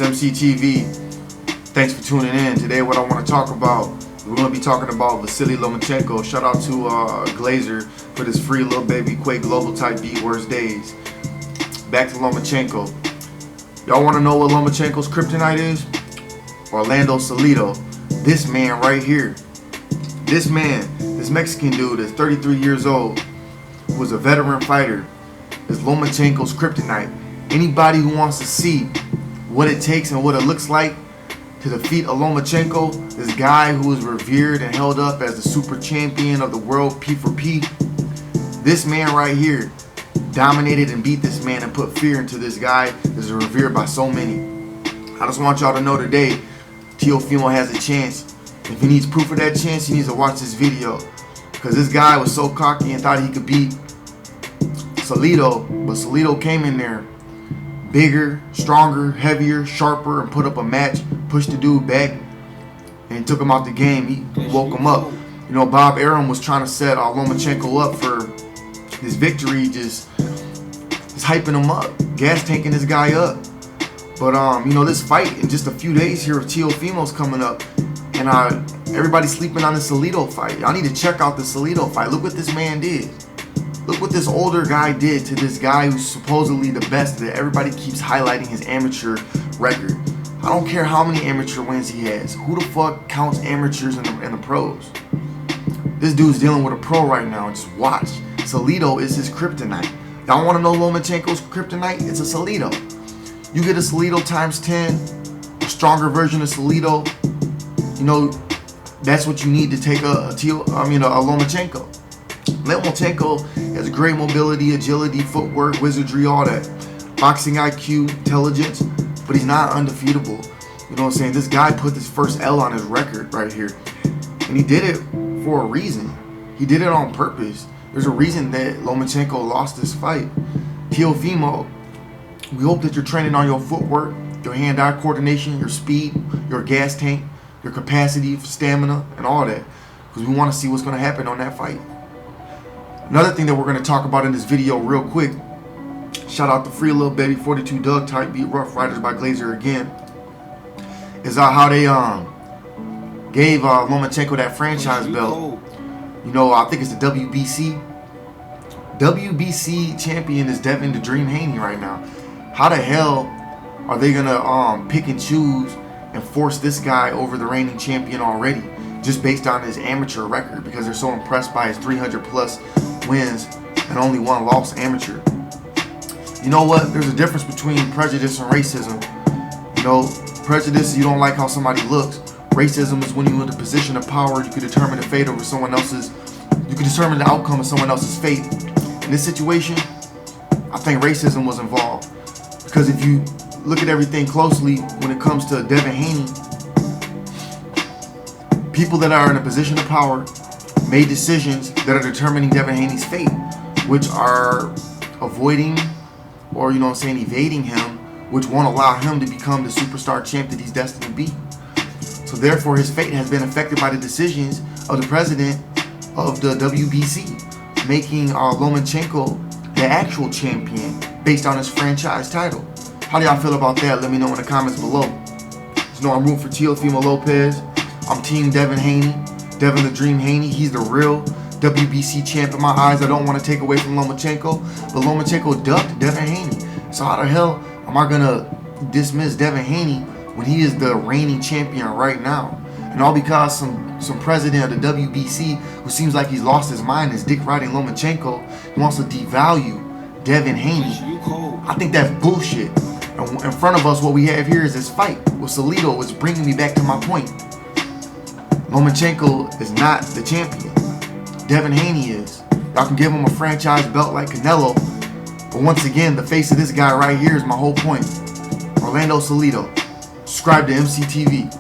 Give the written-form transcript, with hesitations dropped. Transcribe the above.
It's MCTV. Thanks for tuning in. Today what I want to talk about, we're going to be talking about Vasiliy Lomachenko. Shout out to Glazer for this free little baby Quake Global type beat, Worst Days. Back to Lomachenko. Y'all want to know what Lomachenko's kryptonite is? Orlando Salido. This man right here. This man, this Mexican dude is 33 years old, who is a veteran fighter, is Lomachenko's kryptonite. Anybody who wants to see what it takes and what it looks like to defeat a Lomachenko, this guy who is revered and held up as the super champion of the world P for P, this man right here dominated and beat this man and put fear into this guy that is revered by so many. I just want y'all to know today, Teofimo has a chance. If he needs proof of that chance, he needs to watch this video, because this guy was so cocky and thought he could beat Solido, but Solido came in there bigger, stronger, heavier, sharper, and put up a match, pushed the dude back, and took him out the game. He woke him up. You know, Bob Arum was trying to set Lomachenko up for this victory, just hyping him up, gas tanking this guy up. But you know, this fight in just a few days here with Teofimo's coming up, and everybody's sleeping on the Solido fight. Y'all need to check out the Solido fight. Look what this man did. Look what this older guy did to this guy who's supposedly the best that everybody keeps highlighting his amateur record. I don't care how many amateur wins he has. Who the fuck counts amateurs in the pros? This dude's dealing with a pro right now. Just watch. Solido is his kryptonite. Y'all want to know Lomachenko's kryptonite? It's a Solido. You get a Solido times 10, a stronger version of Solido. You know, that's what you need to take a Lomachenko. Lomachenko has great mobility, agility, footwork, wizardry, all that. Boxing IQ, intelligence, but he's not undefeatable. You know what I'm saying? This guy put his first L on his record right here. And he did it for a reason. He did it on purpose. There's a reason that Lomachenko lost this fight. Teofimo, we hope that you're training on your footwork, your hand-eye coordination, your speed, your gas tank, your capacity for stamina, and all that. Because we want to see what's going to happen on that fight. Another thing that we're going to talk about in this video real quick, shout out to Free Little Baby 42 Doug type beat Rough Riders by Glazer again, is how they gave Lomachenko that franchise belt. You know, I think it's the WBC. WBC champion is Devin the Dream Haney right now. How the hell are they going to pick and choose and force this guy over the reigning champion already, just based on his amateur record, because they're so impressed by his 300 plus wins and only one loss amateur? You know what? There's a difference between prejudice and racism. You know, prejudice, you don't like how somebody looks. Racism is when you're in a position of power, you can determine the fate over someone else's, you can determine the outcome of someone else's fate. In this situation, I think racism was involved, because if you look at everything closely when it comes to Devin Haney, people that are in a position of power made decisions that are determining Devin Haney's fate, which are avoiding, or you know what I'm saying, evading him, which won't allow him to become the superstar champ that he's destined to be. So therefore his fate has been affected by the decisions of the president of the WBC, making Lomachenko the actual champion based on his franchise title. How do y'all feel about that? Let me know in the comments below. Just know I'm rooting for Teofimo Lopez. I'm team Devin Haney. Devin the Dream Haney. He's the real WBC champ in my eyes. I don't want to take away from Lomachenko, but Lomachenko ducked Devin Haney. So how the hell am I going to dismiss Devin Haney when he is the reigning champion right now? And all because some president of the WBC, who seems like he's lost his mind, is dick riding Lomachenko, he wants to devalue Devin Haney. I think that's bullshit. And in front of us, what we have here is this fight with Solido, which is bringing me back to my point. Lomachenko is not the champion. Devin Haney is. Y'all can give him a franchise belt like Canelo, but once again, the face of this guy right here is my whole point. Orlando Salido. Subscribe to MCTV.